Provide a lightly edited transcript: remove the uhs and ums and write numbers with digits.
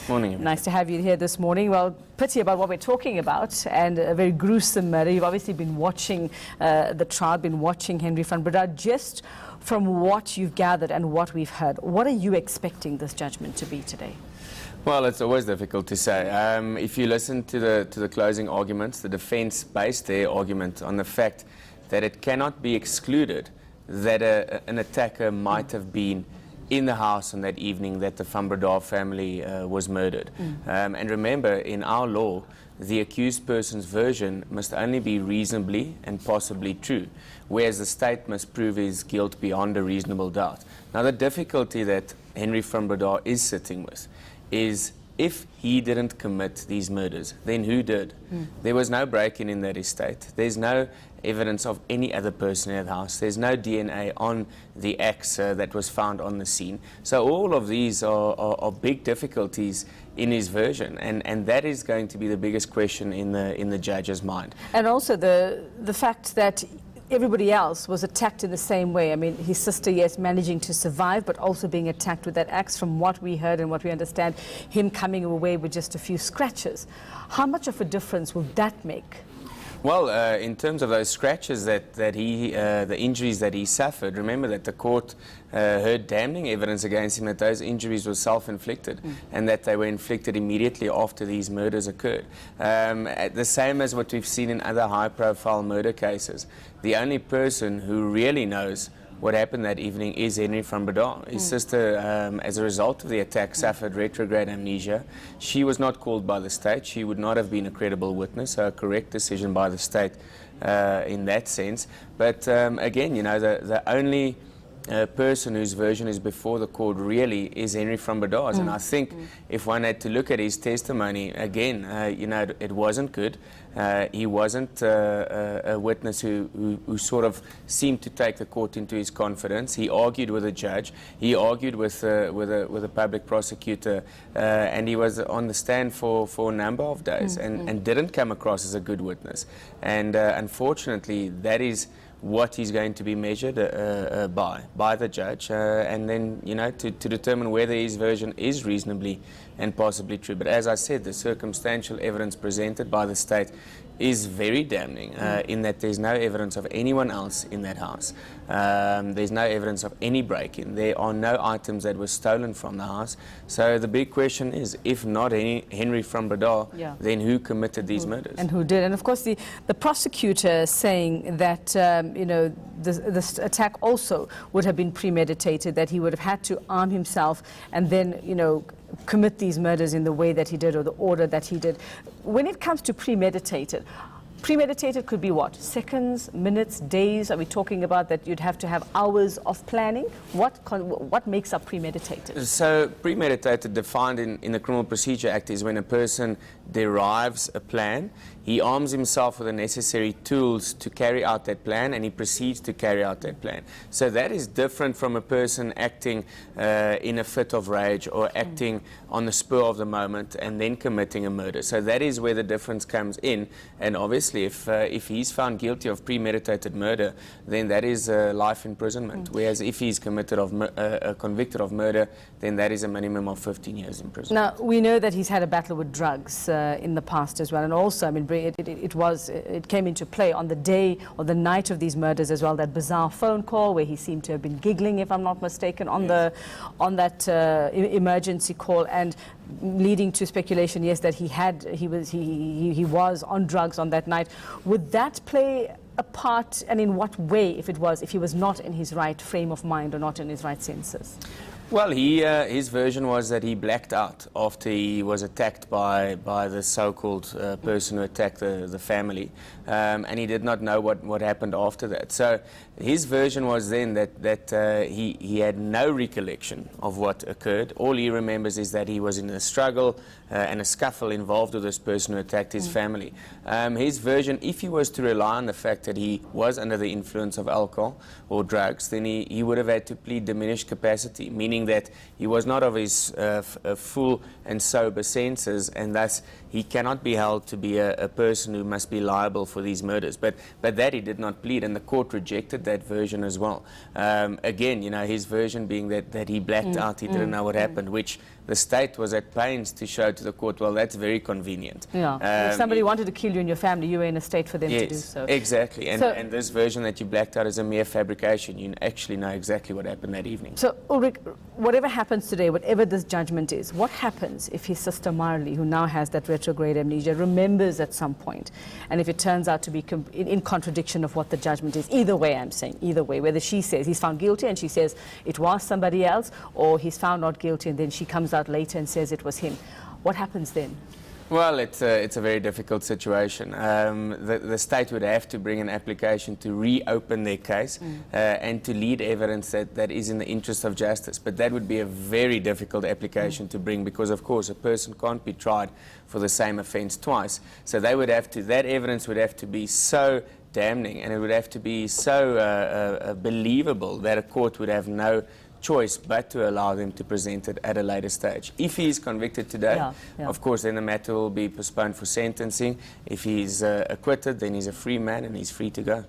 Morning. Nice to have you here this morning. Well, pity about what we're talking about, and a very gruesome murder. You've obviously been watching the trial, been watching Henri van Breda. Just from what you've gathered and what we've heard, what are you expecting this judgment to be today? Well, it's always difficult to say. If you listen to the closing arguments, the defense based their argument on the fact that it cannot be excluded that an attacker might have been in the house on that evening that the Van Breda family was murdered. And remember, in our law, the accused person's version must only be reasonably and possibly true, whereas the state must prove his guilt beyond a reasonable doubt. Now, the difficulty that Henri van Breda is sitting with is if he didn't commit these murders, then who did? There was no break-in in that estate. There's no evidence of any other person in the house. There's no DNA on the axe that was found on the scene. So all of these are big difficulties in his version, and that is going to be the biggest question in the judge's mind. And also the fact that everybody else was attacked in the same way. I mean, his sister, yes, managing to survive, but also being attacked with that axe. From what we heard and what we understand, him coming away with just a few scratches. How much of a difference will that make? Well, in terms of those scratches the injuries that he suffered, remember that the court heard damning evidence against him that those injuries were self-inflicted and that they were inflicted immediately after these murders occurred. The same as what we've seen in other high-profile murder cases. The only person who really knows what happened that evening is Henri van Breda. His sister, as a result of the attack, suffered retrograde amnesia. She was not called by the state. She would not have been a credible witness, so a correct decision by the state in that sense. But again, you know, the only person whose version is before the court really is Henri van Breda's. And I think if one had to look at his testimony, again, you know, it wasn't good. He wasn't a witness who sort of seemed to take the court into his confidence. He argued with the judge. He argued with a public prosecutor, and he was on the stand for a number of days and didn't come across as a good witness. And unfortunately, that is what he's going to be measured by the judge, and then, you know, to determine whether his version is reasonably and possibly true. But as I said, the circumstantial evidence presented by the state is very damning in that there's no evidence of anyone else in that house. There's no evidence of any break-in. There are no items that were stolen from the house. So the big question is, if not Henri van Breda, then who committed these murders? And who did? And of course, the prosecutor saying that, you know, this attack also would have been premeditated, that he would have had to arm himself and then, you know, commit these murders in the way that he did, or the order that he did. When it comes to premeditated could be what? Seconds, minutes, days? Are we talking about that you'd have to have hours of planning? What makes up premeditated? So premeditated, defined in the Criminal Procedure Act, is when a person derives a plan, he arms himself with the necessary tools to carry out that plan, and he proceeds to carry out that plan. So that is different from a person acting in a fit of rage or acting on the spur of the moment and then committing a murder. So that is where the difference comes in. And obviously, if he's found guilty of premeditated murder, then that is life imprisonment. Whereas if he's convicted of murder, then that is a minimum of 15 years in prison. Now, we know that he's had a battle with drugs in the past as well, and also, I mean, it came into play on the day or the night of these murders as well, that bizarre phone call where he seemed to have been giggling, if I'm not mistaken, on that emergency call, and leading to speculation, yes, that he was on drugs on that night. Would that play a part, and in what way, if he was not in his right frame of mind or not in his right senses? Well, his version was that he blacked out after he was attacked by the so-called person who attacked the family, and he did not know what happened after that. So his version was then that he had no recollection of what occurred. All he remembers is that he was in a struggle and a scuffle involved with this person who attacked his family. His version, if he was to rely on the fact that he was under the influence of alcohol or drugs, then he would have had to plead diminished capacity, meaning that he was not of his full and sober senses, and thus he cannot be held to be a person who must be liable for these murders. But that he did not plead, and the court rejected that version as well. Again, you know, his version being that he blacked out, he didn't know what happened, which the state was at pains to show to the court, well, that's very convenient. Yeah. If somebody wanted to kill you in your family, you were in a state for them to do so. Exactly. And, So- and this version that you blacked out is a mere fabrication. You actually know exactly what happened that evening. So, Ulrich, whatever happens today, whatever this judgment is, what happens if his sister Marley, who now has that retrograde amnesia, remembers at some point, and if it turns out to be in contradiction of what the judgment is? Either way, I'm saying, either way, whether she says he's found guilty and she says it was somebody else, or he's found not guilty and then she comes out later and says it was him. What happens then? Well, it's a very difficult situation. The state would have to bring an application to reopen their case and to lead evidence that is in the interest of justice. But that would be a very difficult application to bring because, of course, a person can't be tried for the same offence twice. So they would have to, that evidence would have to be so damning and it would have to be so believable that a court would have no choice but to allow them to present it at a later stage. If he is convicted today, of course, then the matter will be postponed for sentencing. If he's acquitted, then he's a free man and he's free to go.